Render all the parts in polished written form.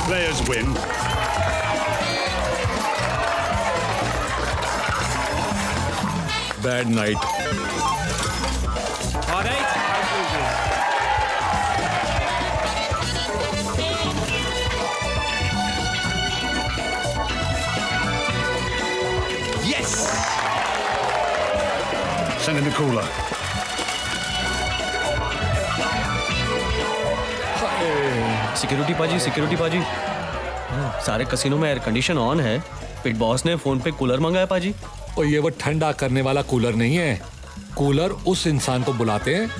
players win. Bad night. All right. Yes. Send in the cooler. Security पाजी सारे casino में air condition on है। पिट boss ने phone पे कूलर मंगाया पाजी। और ये वो ठंडा करने वाला कूलर नहीं है। कूलर उस इंसान को बुलाते हैं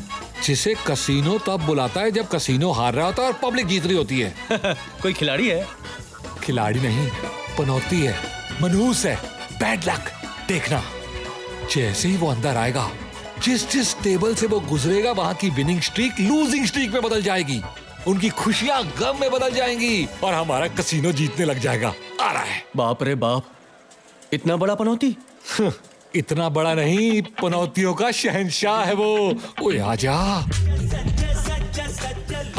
जिसे कसिनो तब बुलाता है जब कसिनो हार रहा होता है और पब्लिक जीत रही होती है। कोई खिलाड़ी है? खिलाड़ी नहीं, पनौती है, मनहूस है, बैड लक। देखना, जैसे ही वो अंदर आएगा, जिस जिस टेबल से वो गुजरेगा वहां की विनिंग स्ट्रीक लूजिंग स्ट्रीक में बदल जाएगी, उनकी खुशियां गम में बदल जाएंगी और हमारा कसिनो जीतने लग जाएगा। आ रहा है। बाप रे बाप, इतना बड़ा पनौती? इतना बड़ा नहीं, पनौतियों का शहंशाह है वो। ओए आजा।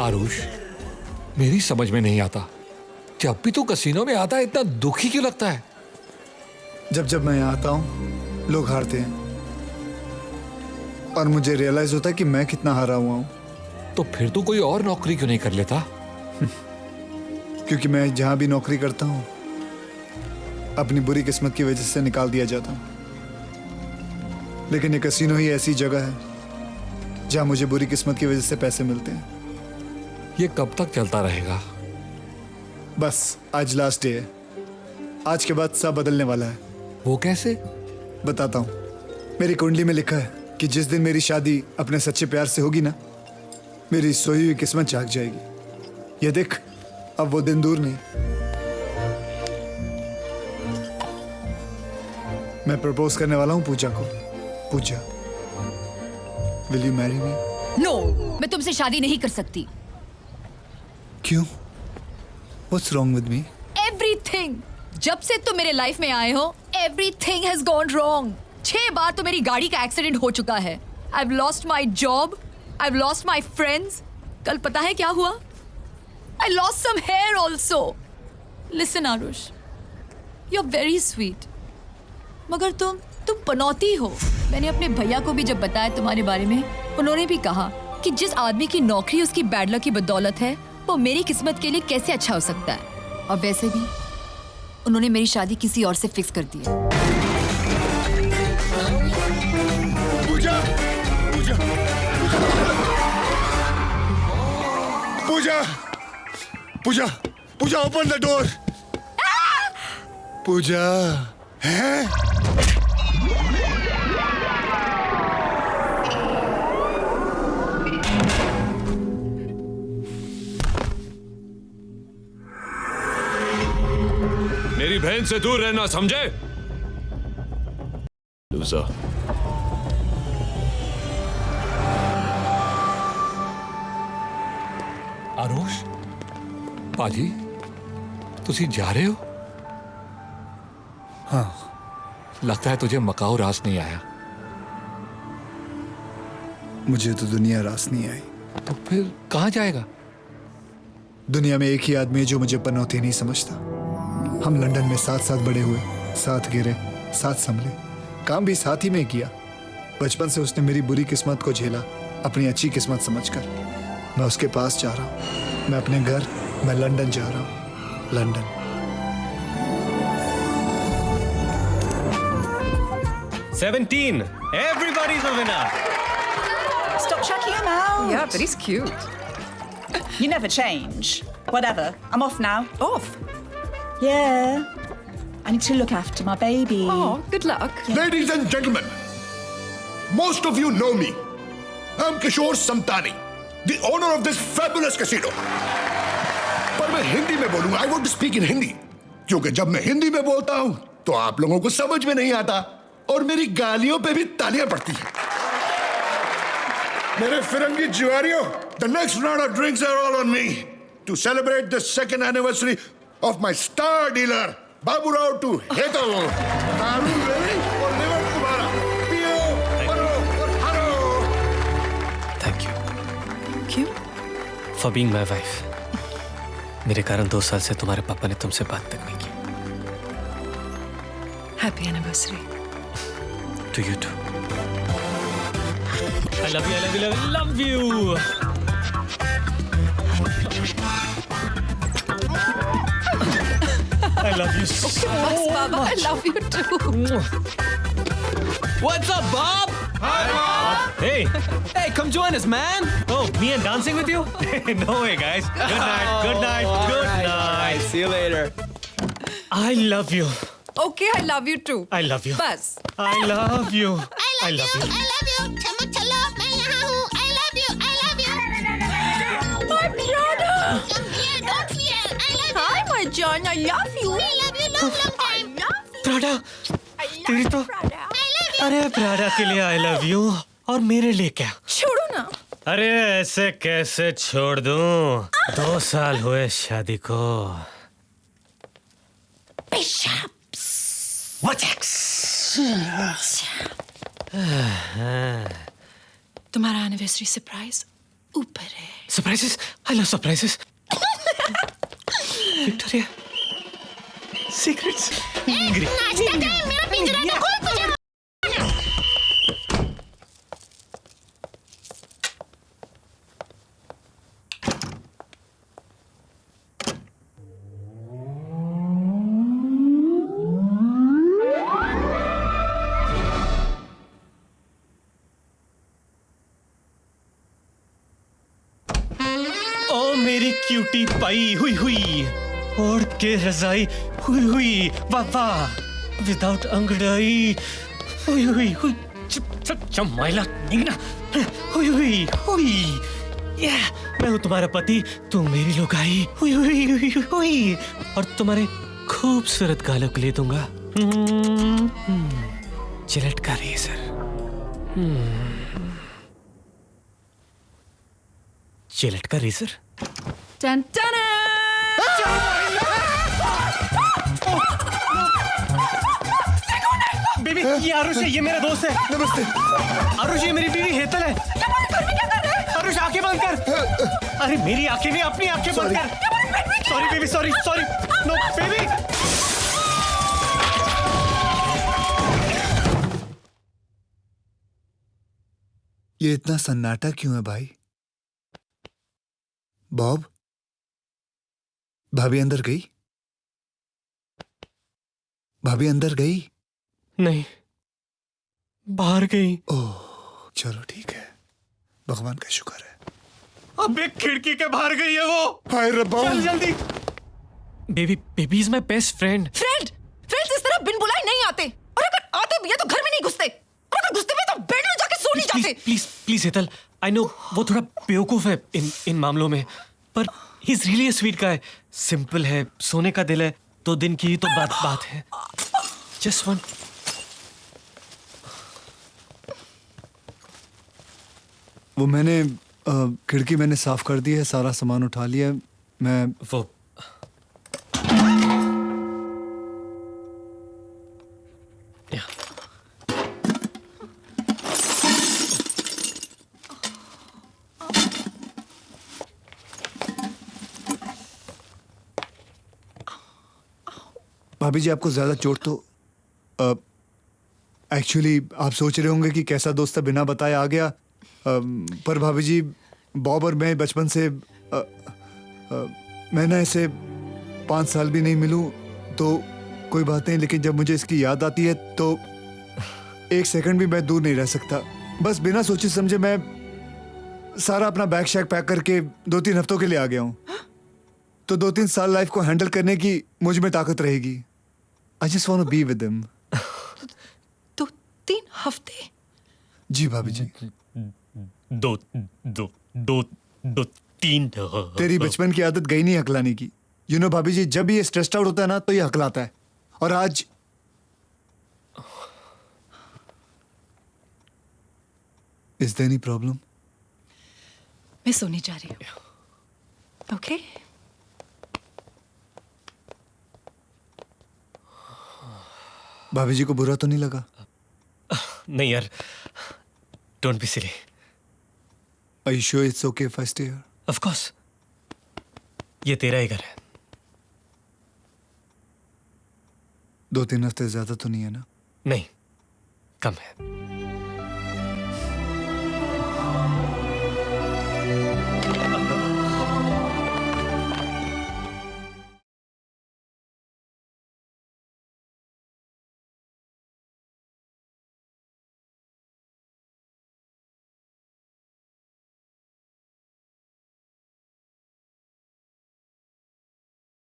आरुष, मेरी समझ में नहीं आता, जब भी तू कसिनो में आता है इतना दुखी क्यों लगता है? जब मैं यहाँ आता हूँ लोग हारते हैं और मुझे रियलाइज होता है कि मैं कितना हारा हुआ हूँ। तो फिर तू कोई और नौकरी क्यों नहीं कर लेता? क्योंकि मैं जहाँ भी नौकरी करता हूँ अपनी बुरी किस्मत की वजह से निकाल दिया जाता हूँ। लेकिन ये कसिनो ही ऐसी जगह है जहाँ मुझे बुरी किस्मत की वजह से पैसे मिलते हैं। ये कब तक चलता रहेगा? बस आज लास्ट डे है। आज के बाद सब बदलने वाला है। वो कैसे? बताता हूँ। मेरी कुंडली में लिखा है कि जिस दिन मेरी शादी अपने सच्चे प्यार से होगी ना, मेरी सोई हुई किस्मत जाग जाएगी। ये देख, अब वो दिन दूर नहीं। मैं प्रपोज करने वाला हूँ पूजा को। Pooja, will you marry me? No, मैं तुमसे शादी नहीं कर सकती। क्यों? What's wrong with me? Everything. जब से तुम मेरे लाइफ में आए हो, everything has gone wrong. 6 बार तो मेरी गाड़ी का एक्सीडेंट हो चुका है। I've lost my job. I've lost my friends. कल पता है क्या हुआ? I lost some hair also. Listen, Arush. You're very sweet. मगर तुम पनौती हो। मैंने अपने भैया को भी जब बताया तुम्हारे बारे में, उन्होंने भी कहा कि जिस आदमी की नौकरी उसकी बैड लक की बदौलत है, वो मेरी किस्मत के लिए कैसे अच्छा हो सकता है। और वैसे भी उन्होंने मेरी शादी किसी और से फिक्स कर दी है। पूजा, पूजा, पूजा, पूजा, पूजा, ओपन द डोर। पूजा है? मेरी बहन से दूर रहना, समझे? लूजर। आरुष, पाजी, तुसी जा रहे हो? हाँ। लगता है तुझे मकाऊ रास नहीं आया। मुझे तो दुनिया रास नहीं आई। तो फिर कहाँ जाएगा? दुनिया में एक ही आदमी है जो मुझे पनौती नहीं समझता। हम लंदन में साथ साथ बड़े हुए, साथ गिरे, साथ संभले, काम भी साथ ही में किया। बचपन से उसने मेरी बुरी किस्मत को झेला अपनी अच्छी किस्मत समझकर। मैं उसके पास जा रहा हूँ। मैं अपने घर, मैं लंदन जा रहा हूँ। London. 17. Everybody's a winner. Stop chucking him out. Yeah, but he's cute. You never change. Whatever. I'm off now. Off. Yeah. I need to look after my baby. Oh, good luck. Ladies and gentlemen, most of you know me. I'm Kishore Samtani, the owner of this fabulous casino. पर मैं हिंदी में बोलूंगा। I want to speak in Hindi, क्योंकि जब मैं हिंदी में बोलता हूं तो आप लोगों को समझ में नहीं आता और मेरी गालियों पे भी तालियां पड़ती हैं। मेरे फिरंगी जुआरियों, the next round of drinks are all on me to celebrate the 2nd anniversary of my star dealer, Babu Rao to Heto. दारू मेरी और लिवर तुम्हारा। पियो, मरो और हारो। Thank you Cute. for being my wife. मेरे कारण 2 साल से तुम्हारे पापा ने तुमसे बात तक नहीं की। Happy anniversary. To you too. I love you, I love you, love you. I love you so बस बाबा, I love you too. What's up, Bob? Hi, Bob. Hey, come join us, man. Oh, me and dancing with you? No way, guys. Good night, good night, good night. See you later. I love you. Okay, I love you too. I love you. बस. I love you. I love you. I love you. चमक चलो, मैं यहाँ हूँ. I love you. I love you. My brother. Come here, don't fear. I love you. Hi, my John. I love you. I love you long time. Prada, तेरी तो अरे Prada के लिए I love you और मेरे लिए क्या? छोड़ो ना. अरे ऐसे कैसे छोड़ दूं? 2 साल हुए शादी को. तुम्हारा एनिवर्सरी सरप्राइज ऊपर है. Surprises? I love surprises. Victoria. Secrets. नाश्ता कर, मेरा पिंजरा तो खोल तुझे. ओ मेरी क्यूटी पाई हुई हुई ओढ़ के रजाई हुई हुई वाह विदाउट अंगड़ाई हुई हुई हुई चमाइला निगना हुई हुई हुई या मैं हूँ तुम्हारा पति तुम मेरी लुगाई हुई हुई हुई हुई और तुम्हारे खूबसूरत गालों को ले दूंगा चिलट का रेजर चिलट का रेजर Dun, dun, बेबी ये आरुष है ये मेरा दोस्त है नमस्ते। आरुष ये मेरी बीवी हेतल है आरुष आंखें बंद कर अरे मेरी आंखें नहीं अपनी आंखें बंद कर sorry baby sorry sorry no baby ये इतना सन्नाटा क्यों है भाई? बॉब, भाभी अंदर गई? भाभी अंदर गई? नहीं बाहर गई ओह चलो ठीक है, भगवान का शुक्र है। अब एक खिड़की के बाहर गई है वो हाय रब्बा। चल जल्दी baby baby is my best friend friends इस तरह बिन बुलाए नहीं आते और अगर आते भी है तो घर में नहीं घुसते और अगर घुसते भी तो बेड में जाके सो नहीं जाते। Please please Hetal I know वो थोड़ा बेवकूफ है इन मामलों में पर he is really a sweet guy simple है सोने का दिल है 2 दिन की ही तो बात है जस्ट वन वो मैंने खिड़की मैंने साफ कर दी है, सारा सामान उठा लिया है। मैं वो भाभी जी आपको ज्यादा चोट तो एक्चुअली आप सोच रहे होंगे कि कैसा दोस्त था बिना बताए आ गया, पर भाभी जी बॉब और मैं बचपन से मैं ना ऐसे 5 साल भी नहीं मिलूं तो कोई बात नहीं, लेकिन जब मुझे इसकी याद आती है तो 1 सेकंड भी मैं दूर नहीं रह सकता। बस बिना सोचे समझे मैं सारा अपना बैग शैग पैक करके 2-3 हफ्तों के लिए आ गया हूँ, तो 2-3 साल लाइफ को हैंडल करने की मुझ में ताकत रहेगी। I just want to be with him. 2-3 हफ्ते? जी भाभी जी। 3 तेरी बचपन की आदत गई नहीं हकलाने की। यू नो भाभी जी जब ये स्ट्रेस्ड आउट होता है ना तो ये हकलाता है, और आज इज देयर एनी प्रॉब्लम? मैं सोने जा रही हूँ. ओके भाभी जी को बुरा तो नहीं लगा? नहीं यार don't be silly Are you sure it's okay if I stay here? Of course ये तेरा ही घर है। 2-3 हफ्ते ज्यादा तो नहीं है ना? नहीं, कम है।